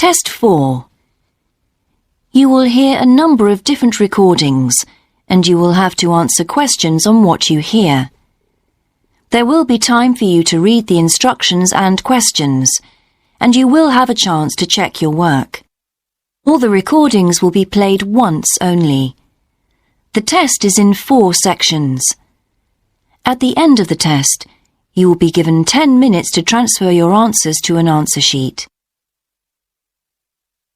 Test 4. You will hear a number of different recordings, and you will have to answer questions on what you hear. There will be time for you to read the instructions and questions, and you will have a chance to check your work. All the recordings will be played once only. The test is in 4 sections. At the end of the test, you will be given 10 minutes to transfer your answers to an answer sheet.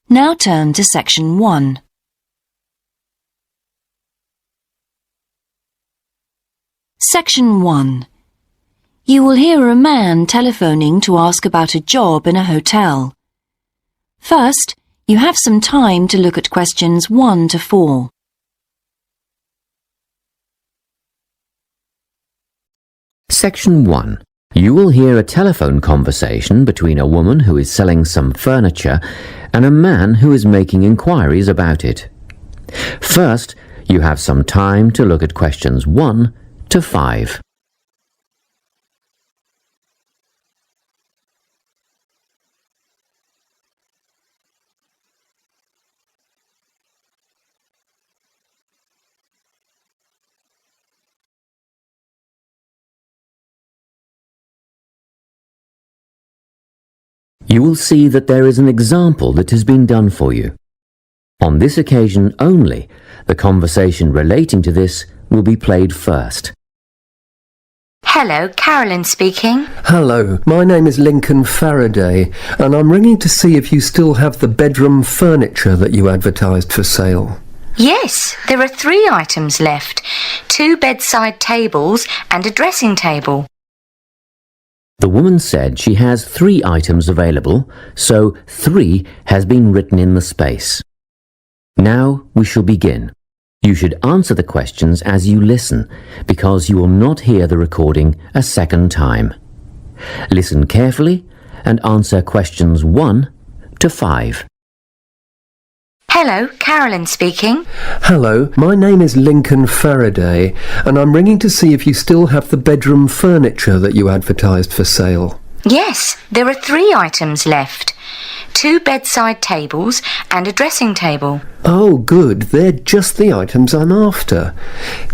Now turn to Section 1. Section 1. You will hear a man telephoning to ask about a job in a hotel. First, you have some time to look at questions 1 to 4. Section 1. You will hear a telephone conversation between a woman who is selling some furniture and a man who is making inquiries about it. First, you have some time to look at questions 1 to 5. You will see that there is an example that has been done for you. On this occasion only, the conversation relating to this will be played first. Hello, Carolyn speaking. Hello, my name is Lincoln Faraday, and I'm ringing to see if you still have the bedroom furniture that you advertised for sale. Yes, there are 3 items left. 2 bedside tables and a dressing table. The woman said she has 3 items available, so 3 has been written in the space. Now we shall begin. You should answer the questions as you listen, because you will not hear the recording a second time. Listen carefully and answer questions 1 to 5. Hello, Carolyn speaking. Hello, my name is Lincoln Faraday, and I'm ringing to see if you still have the bedroom furniture that you advertised for sale. Yes, there are 3 items left. 2 bedside tables and a dressing table. Oh, good. They're just the items I'm after.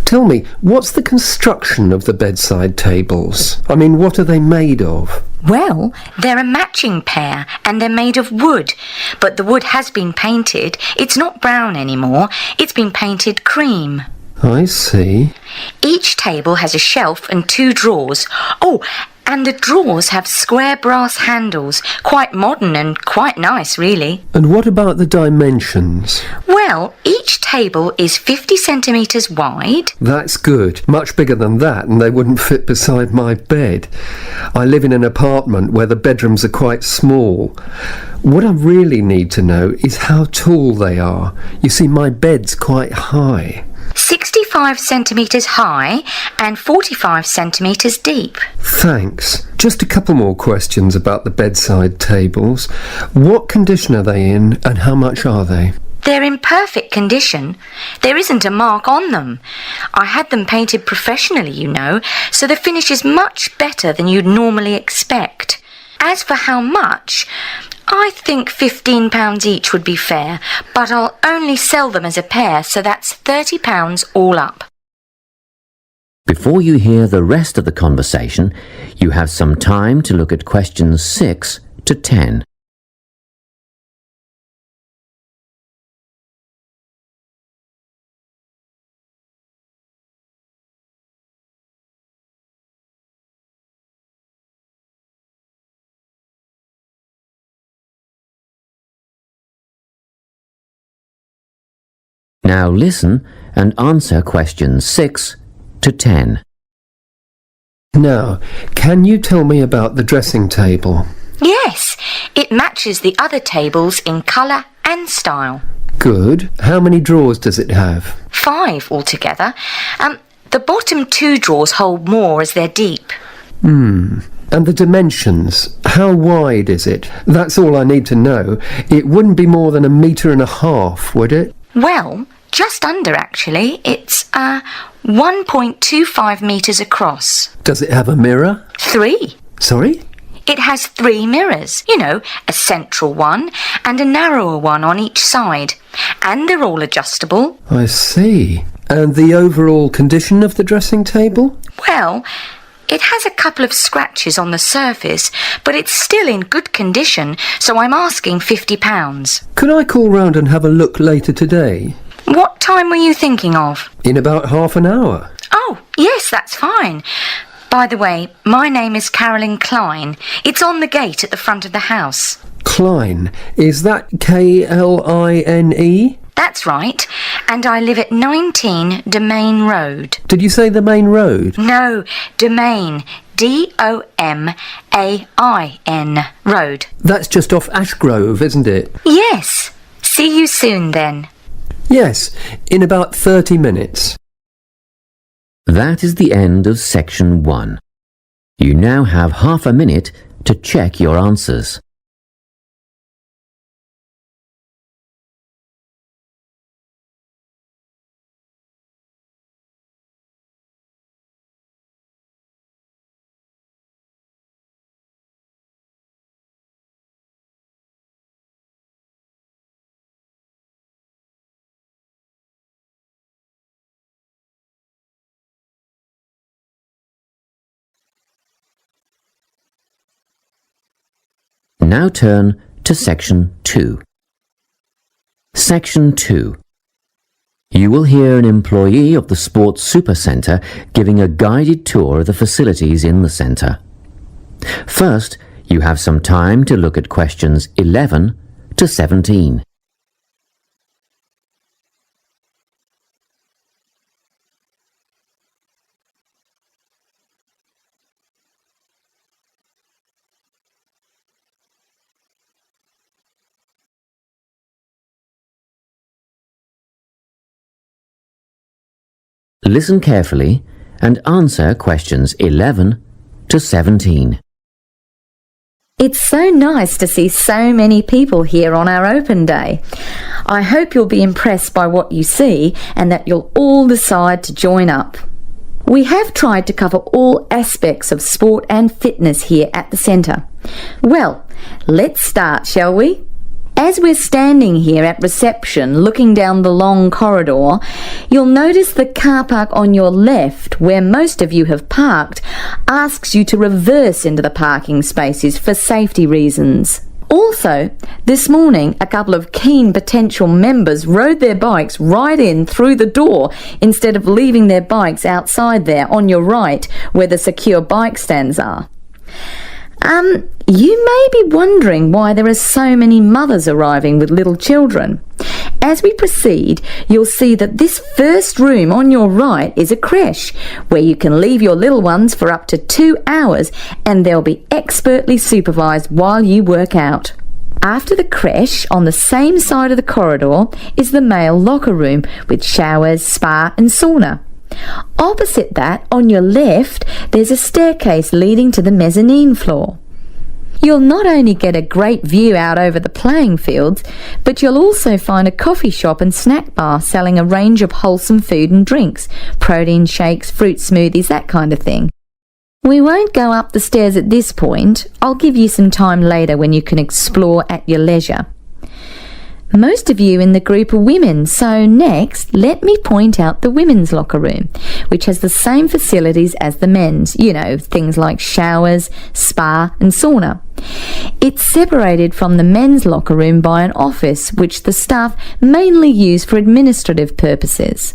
Tell me, what's the construction of the bedside tables? I mean, what are they made of? Well, they're a matching pair and they're made of wood. But the wood has been painted. It's not brown anymore. It's been painted cream. I see. Each table has a shelf and 2 drawers. Oh, and the drawers have square brass handles. Quite modern and quite nice, really. And what about the dimensions? Well, each table is 50 centimetres wide. That's good. Much bigger than that, and they wouldn't fit beside my bed. I live in an apartment where the bedrooms are quite small. What I really need to know is how tall they are. You see, my bed's quite high. 65 centimetres high and 45 centimetres deep. Thanks. Just a couple more questions about the bedside tables. What condition are they in and how much are they? They're in perfect condition. There isn't a mark on them. I had them painted professionally, you know, so the finish is much better than you'd normally expect. As for how much, I think £15 each would be fair, but I'll only sell them as a pair, so that's £30 all up. Before you hear the rest of the conversation, you have some time to look at questions 6 to 10. Now listen and answer questions 6 to 10. Now, can you tell me about the dressing table? Yes, it matches the other tables in colour and style. Good. How many drawers does it have? 5 altogether. The bottom 2 drawers hold more as they're deep. And the dimensions? How wide is it? That's all I need to know. It wouldn't be more than 1.5 meters, would it? Well, just under actually. It's 1.25 metres across. Does it have a mirror? 3. Sorry? It has 3 mirrors, you know, a central one and a narrower one on each side. And they're all adjustable. I see. And the overall condition of the dressing table? Well, it has a couple of scratches on the surface, but it's still in good condition, so I'm asking £50. Could I call round and have a look later today? What time were you thinking of? In about half an hour. Oh, yes, that's fine. By the way, my name is Carolyn Klein. It's on the gate at the front of the house. Klein. Is that Kline? That's right. And I live at 19 Domain Road. Did you say the main road? No, Domain. Domain Road. That's just off Ashgrove, isn't it? Yes. See you soon then. Yes, in about 30 minutes. That is the end of section 1. You now have half a minute to check your answers. Now turn to section 2. Section 2. You will hear an employee of the Sports Supercentre giving a guided tour of the facilities in the centre. First, you have some time to look at questions 11 to 17. Listen carefully and answer questions 11 to 17. It's so nice to see so many people here on our open day. I hope you'll be impressed by what you see and that you'll all decide to join up. We have tried to cover all aspects of sport and fitness here at the centre. Well, let's start, shall we? As we're standing here at reception looking down the long corridor, you'll notice the car park on your left, where most of you have parked, asks you to reverse into the parking spaces for safety reasons. Also, this morning a couple of keen potential members rode their bikes right in through the door instead of leaving their bikes outside there on your right where the secure bike stands are. You may be wondering why there are so many mothers arriving with little children. As we proceed, you'll see that this first room on your right is a creche, where you can leave your little ones for up to 2 hours and they'll be expertly supervised while you work out. After the creche, on the same side of the corridor, is the male locker room with showers, spa and sauna. Opposite that, on your left, there's a staircase leading to the mezzanine floor. You'll not only get a great view out over the playing fields, but you'll also find a coffee shop and snack bar selling a range of wholesome food and drinks, protein shakes, fruit smoothies, that kind of thing. We won't go up the stairs at this point. I'll give you some time later when you can explore at your leisure. Most of you in the group are women, so next let me point out the women's locker room, which has the same facilities as the men's, you know, things like showers, spa and sauna. It's separated from the men's locker room by an office which the staff mainly use for administrative purposes.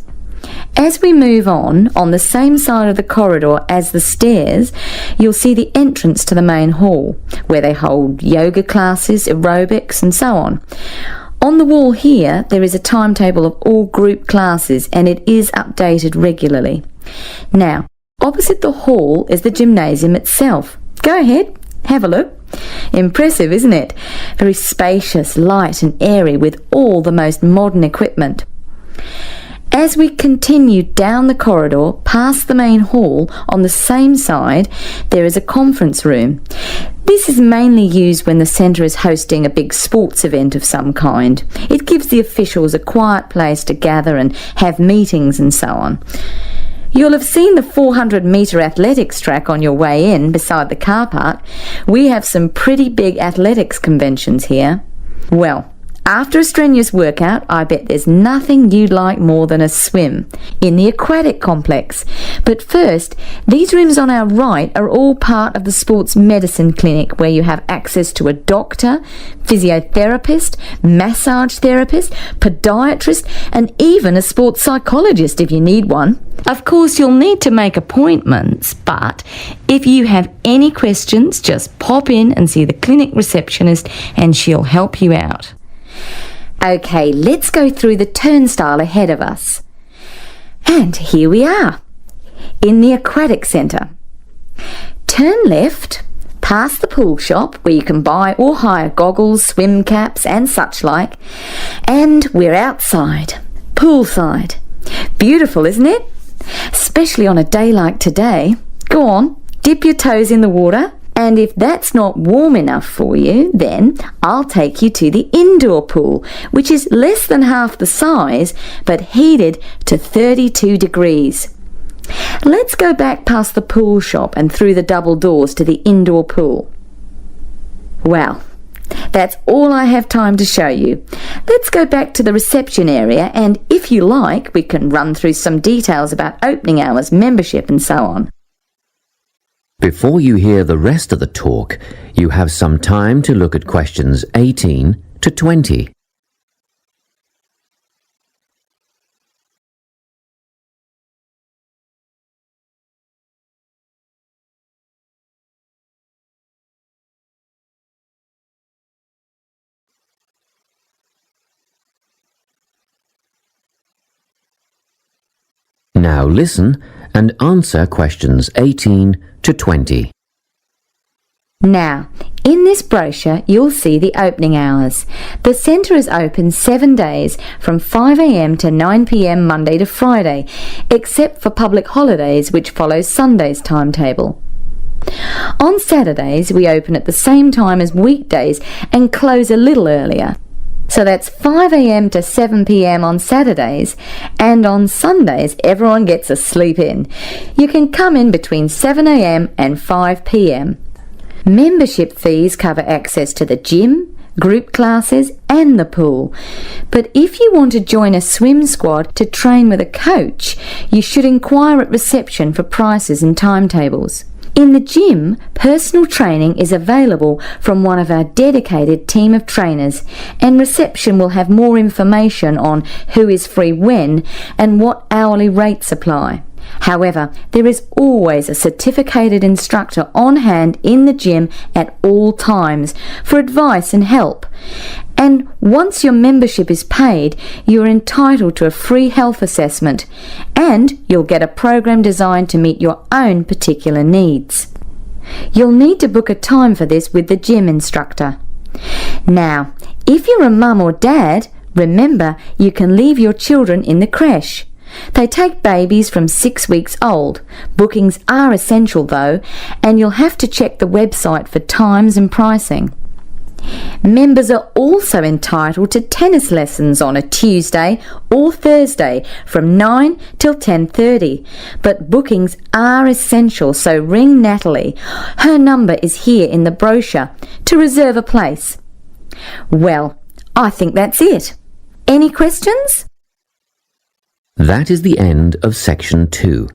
As we move on the same side of the corridor as the stairs, you'll see the entrance to the main hall, where they hold yoga classes, aerobics and so on. On the wall here, there is a timetable of all group classes and it is updated regularly. Now, opposite the hall is the gymnasium itself. Go ahead, have a look. Impressive, isn't it? Very spacious, light and airy with all the most modern equipment. As we continue down the corridor past the main hall, on the same side there is a conference room. This is mainly used when the centre is hosting a big sports event of some kind. It gives the officials a quiet place to gather and have meetings and so on. You'll have seen the 400-metre athletics track on your way in beside the car park. We have some pretty big athletics conventions here. Well, after a strenuous workout, I bet there's nothing you'd like more than a swim in the aquatic complex. But first, these rooms on our right are all part of the sports medicine clinic, where you have access to a doctor, physiotherapist, massage therapist, podiatrist, and even a sports psychologist if you need one. Of course, you'll need to make appointments, but if you have any questions, just pop in and see the clinic receptionist and she'll help you out. Okay, let's go through the turnstile ahead of us. And here we are, in the aquatic centre. Turn left, past the pool shop where you can buy or hire goggles, swim caps and such like. And we're outside, poolside. Beautiful, isn't it? Especially on a day like today. Go on, dip your toes in the water. And if that's not warm enough for you, then I'll take you to the indoor pool, which is less than half the size, but heated to 32 degrees. Let's go back past the pool shop and through the double doors to the indoor pool. Well, that's all I have time to show you. Let's go back to the reception area, and if you like, we can run through some details about opening hours, membership and so on. Before you hear the rest of the talk, you have some time to look at questions 18 to 20. Now listen and answer questions 18 to 20. Now, in this brochure, you'll see the opening hours. The centre is open 7 days from 5 a.m. to 9 p.m. Monday to Friday, except for public holidays, which follows Sunday's timetable. On Saturdays, we open at the same time as weekdays and close a little earlier. So that's 5 a.m. to 7 p.m. on Saturdays, and on Sundays everyone gets a sleep in. You can come in between 7 a.m. and 5 p.m. Membership fees cover access to the gym, group classes and the pool. But if you want to join a swim squad to train with a coach, you should inquire at reception for prices and timetables. In the gym, personal training is available from one of our dedicated team of trainers, and reception will have more information on who is free when and what hourly rates apply. However, there is always a certificated instructor on hand in the gym at all times for advice and help. And once your membership is paid, you are entitled to a free health assessment, and you'll get a program designed to meet your own particular needs. You'll need to book a time for this with the gym instructor. Now, if you're a mum or dad, remember you can leave your children in the creche. They take babies from 6 weeks old. Bookings are essential though, and you'll have to check the website for times and pricing. Members are also entitled to tennis lessons on a Tuesday or Thursday from 9 till 10:30, but bookings are essential, so ring Natalie. Her number is here in the brochure to reserve a place. Well, I think that's it. Any questions? That is the end of section 2.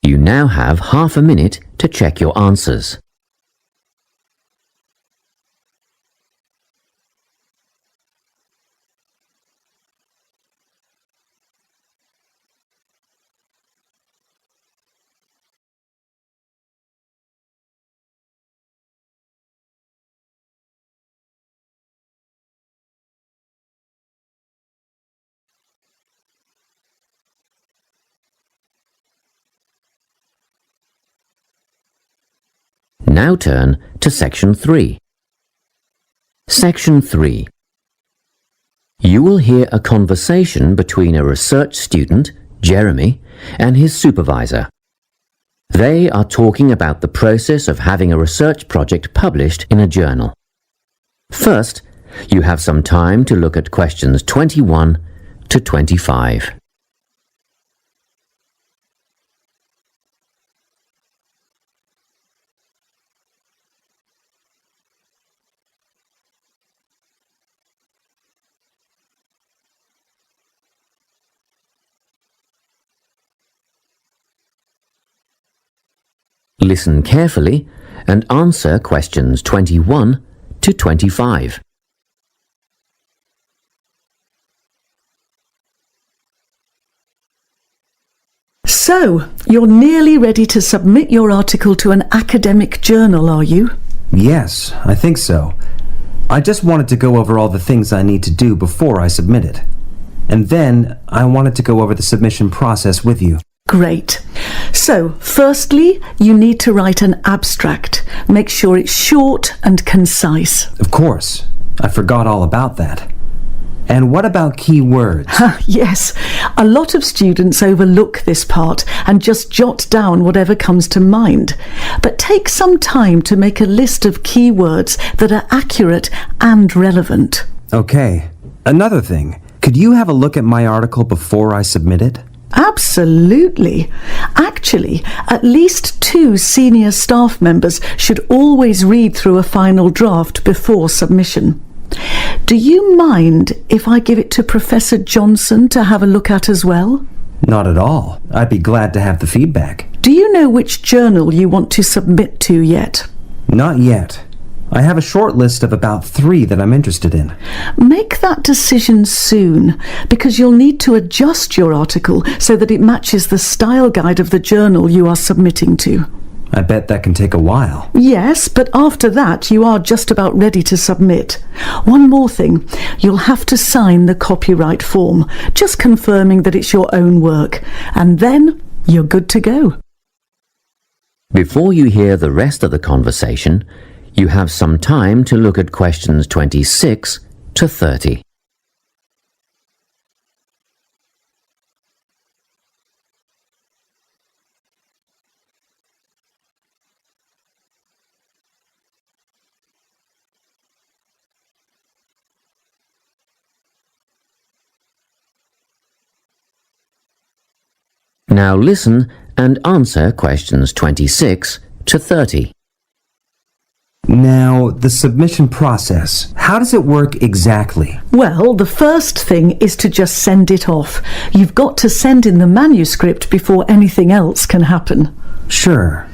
You now have half a minute to check your answers. Now turn to section 3. Section 3. You will hear a conversation between a research student, Jeremy, and his supervisor. They are talking about the process of having a research project published in a journal. First, you have some time to look at questions 21 to 25. Listen carefully and answer questions 21 to 25. So, you're nearly ready to submit your article to an academic journal, are you? Yes, I think so. I just wanted to go over all the things I need to do before I submit it. And then I wanted to go over the submission process with you. Great. So, firstly, you need to write an abstract. Make sure it's short and concise. Of course, I forgot all about that. And what about key words? Yes, a lot of students overlook this part and just jot down whatever comes to mind. But take some time to make a list of key words that are accurate and relevant. Okay, another thing. Could you have a look at my article before I submit it? Absolutely. Actually, at least 2 senior staff members should always read through a final draft before submission. Do you mind if I give it to Professor Johnson to have a look at as well? Not at all. I'd be glad to have the feedback. Do you know which journal you want to submit to yet? Not yet. I have a short list of about 3 that I'm interested in. Make that decision soon, because you'll need to adjust your article so that it matches the style guide of the journal you are submitting to. I bet that can take a while. Yes, but after that you are just about ready to submit. One more thing, you'll have to sign the copyright form, just confirming that it's your own work, and then you're good to go. Before you hear the rest of the conversation, you have some time to look at questions 26 to 30. Now listen and answer questions 26 to 30. Now, the submission process. How does it work exactly? Well, the first thing is to just send it off. You've got to send in the manuscript before anything else can happen. Sure.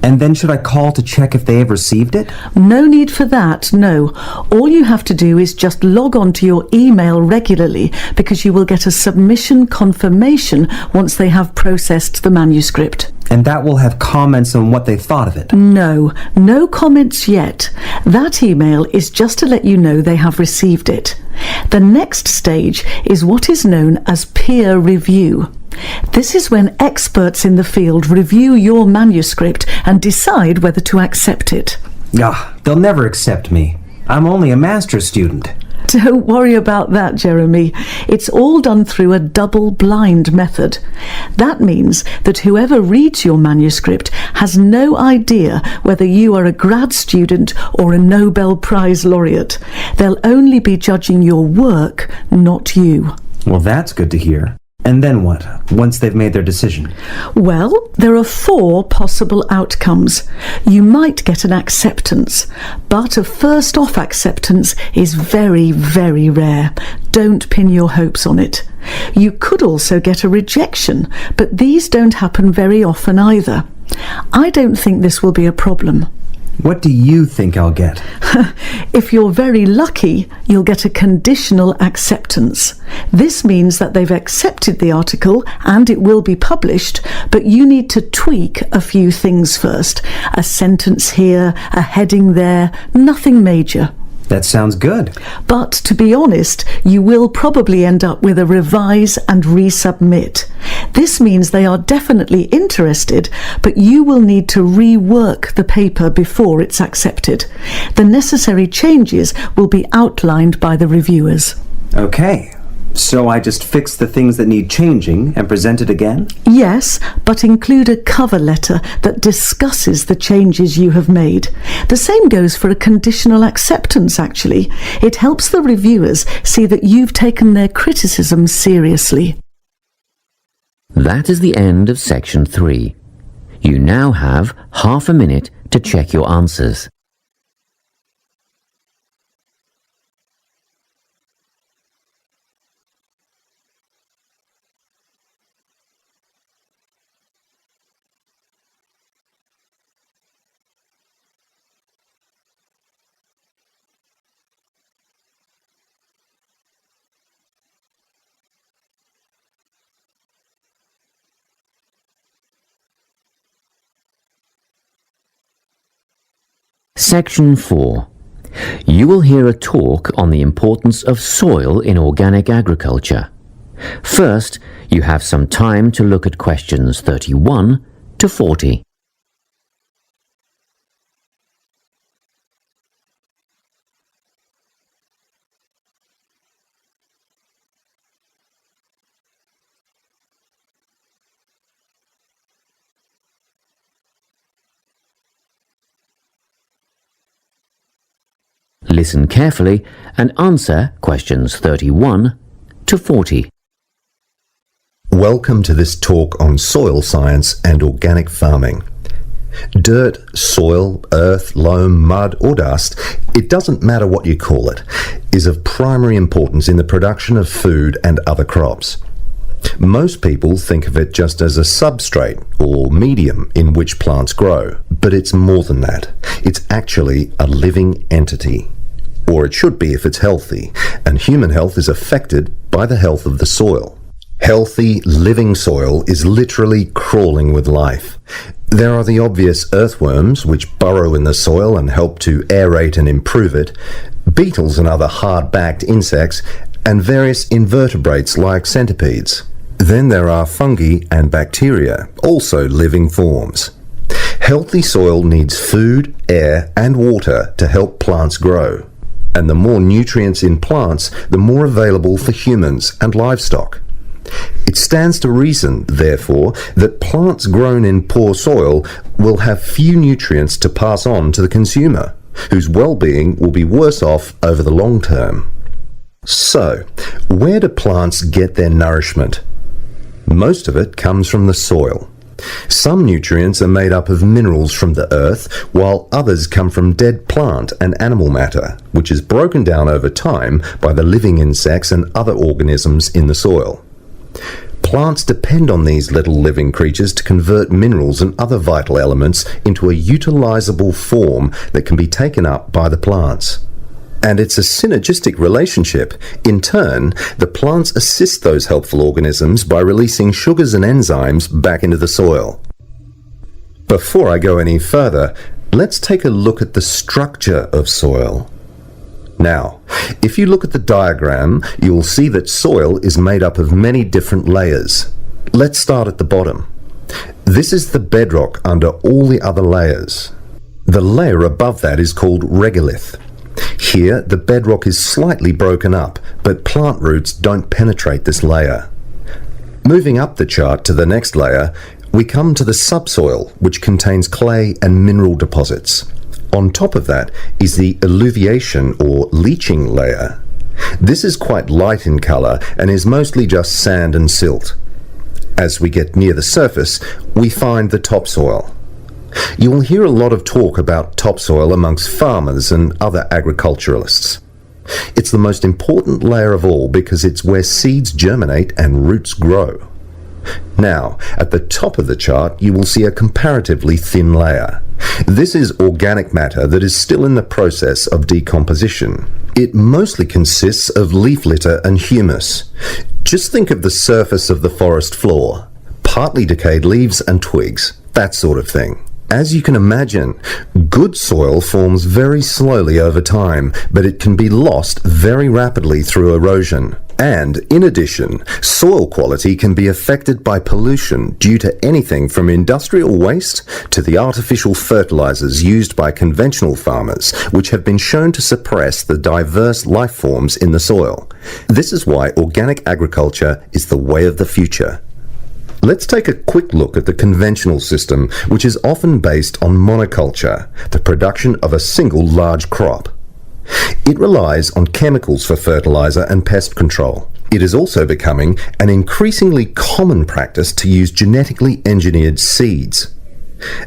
And then should I call to check if they have received it? No need for that, no. All you have to do is just log on to your email regularly, because you will get a submission confirmation once they have processed the manuscript. And that will have comments on what they thought of it? No comments yet. That email is just to let you know they have received it. The next stage is what is known as peer review. This is when experts in the field review your manuscript and decide whether to accept it. They'll never accept me. I'm only a master's student. Don't worry about that, Jeremy. It's all done through a double-blind method. That means that whoever reads your manuscript has no idea whether you are a grad student or a Nobel Prize laureate. They'll only be judging your work, not you. Well, that's good to hear. And then what, once they've made their decision? Well, there are 4 possible outcomes. You might get an acceptance, but a first-off acceptance is very, very rare. Don't pin your hopes on it. You could also get a rejection, but these don't happen very often either. I don't think this will be a problem. What do you think I'll get? If you're very lucky, you'll get a conditional acceptance. This means that they've accepted the article and it will be published, but you need to tweak a few things first. A sentence here, a heading there, nothing major. That sounds good. But to be honest, you will probably end up with a revise and resubmit. This means they are definitely interested, but you will need to rework the paper before it's accepted. The necessary changes will be outlined by the reviewers. Okay. So I just fix the things that need changing and present it again? Yes, but include a cover letter that discusses the changes you have made. The same goes for a conditional acceptance, actually. It helps the reviewers see that you've taken their criticism seriously. That is the end of section 3. You now have half a minute to check your answers. Section 4. You will hear a talk on the importance of soil in organic agriculture. First, you have some time to look at questions 31 to 40. Listen carefully and answer questions 31 to 40. Welcome to this talk on soil science and organic farming. Dirt, soil, earth, loam, mud or dust, it doesn't matter what you call it, is of primary importance in the production of food and other crops. Most people think of it just as a substrate or medium in which plants grow, but it's more than that. It's actually a living entity. Or it should be if it's healthy, and human health is affected by the health of the soil. Healthy, living soil is literally crawling with life. There are the obvious earthworms, which burrow in the soil and help to aerate and improve it, beetles and other hard-backed insects, and various invertebrates like centipedes. Then there are fungi and bacteria, also living forms. Healthy soil needs food, air, and water to help plants grow. And the more nutrients in plants, the more available for humans and livestock. It stands to reason, therefore, that plants grown in poor soil will have few nutrients to pass on to the consumer, whose well-being will be worse off over the long term. So, where do plants get their nourishment? Most of it comes from the soil. Some nutrients are made up of minerals from the earth, while others come from dead plant and animal matter, which is broken down over time by the living insects and other organisms in the soil. Plants depend on these little living creatures to convert minerals and other vital elements into a utilizable form that can be taken up by the plants. And it's a synergistic relationship. In turn, the plants assist those helpful organisms by releasing sugars and enzymes back into the soil. Before I go any further, let's take a look at the structure of soil. Now, if you look at the diagram, you'll see that soil is made up of many different layers. Let's start at the bottom. This is the bedrock under all the other layers. The layer above that is called regolith. Here, the bedrock is slightly broken up, but plant roots don't penetrate this layer. Moving up the chart to the next layer, we come to the subsoil, which contains clay and mineral deposits. On top of that is the alluviation or leaching layer. This is quite light in colour and is mostly just sand and silt. As we get near the surface, we find the topsoil. You will hear a lot of talk about topsoil amongst farmers and other agriculturalists. It's the most important layer of all because it's where seeds germinate and roots grow. Now, at the top of the chart, you will see a comparatively thin layer. This is organic matter that is still in the process of decomposition. It mostly consists of leaf litter and humus. Just think of the surface of the forest floor. Partly decayed leaves and twigs, that sort of thing. As you can imagine, good soil forms very slowly over time, but it can be lost very rapidly through erosion. And, in addition, soil quality can be affected by pollution due to anything from industrial waste to the artificial fertilizers used by conventional farmers, which have been shown to suppress the diverse life forms in the soil. This is why organic agriculture is the way of the future. Let's take a quick look at the conventional system, which is often based on monoculture, the production of a single large crop. It relies on chemicals for fertilizer and pest control. It is also becoming an increasingly common practice to use genetically engineered seeds.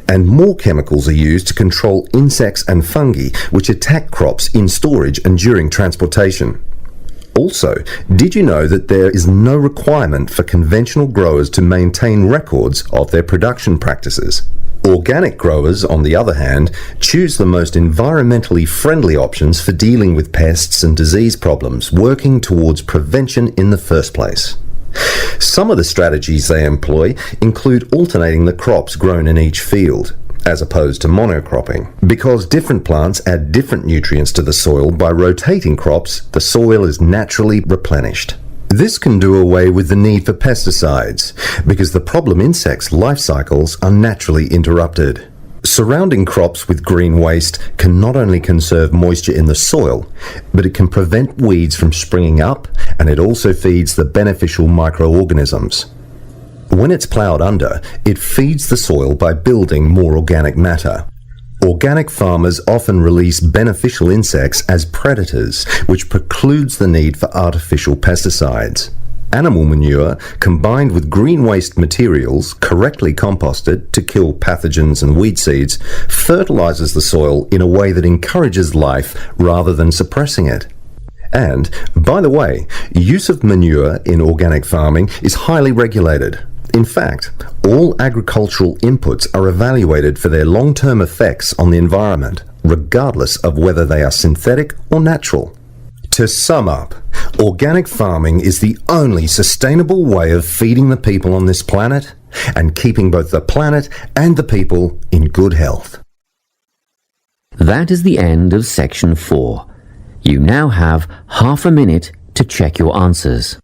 And more chemicals are used to control insects and fungi, which attack crops in storage and during transportation. Also, did you know that there is no requirement for conventional growers to maintain records of their production practices? Organic growers, on the other hand, choose the most environmentally friendly options for dealing with pests and disease problems, working towards prevention in the first place. Some of the strategies they employ include alternating the crops grown in each field. as opposed to monocropping. Because different plants add different nutrients to the soil, by rotating crops, the soil is naturally replenished. This can do away with the need for pesticides, because the problem insects' life cycles are naturally interrupted. Surrounding crops with green waste can not only conserve moisture in the soil, but it can prevent weeds from springing up, and it also feeds the beneficial microorganisms. When it's ploughed under, it feeds the soil by building more organic matter. Organic farmers often release beneficial insects as predators, which precludes the need for artificial pesticides. Animal manure, combined with green waste materials, correctly composted to kill pathogens and weed seeds, fertilizes the soil in a way that encourages life rather than suppressing it. And, by the way, use of manure in organic farming is highly regulated. In fact, all agricultural inputs are evaluated for their long-term effects on the environment, regardless of whether they are synthetic or natural. To sum up, organic farming is the only sustainable way of feeding the people on this planet and keeping both the planet and the people in good health. That is the end of section 4. You now have half a minute to check your answers.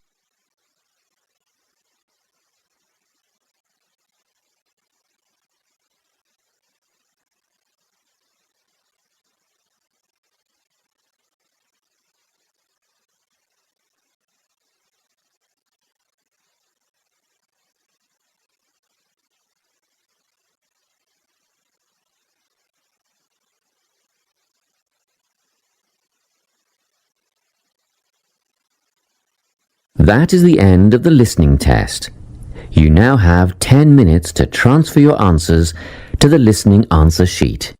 That is the end of the listening test. You now have 10 minutes to transfer your answers to the listening answer sheet.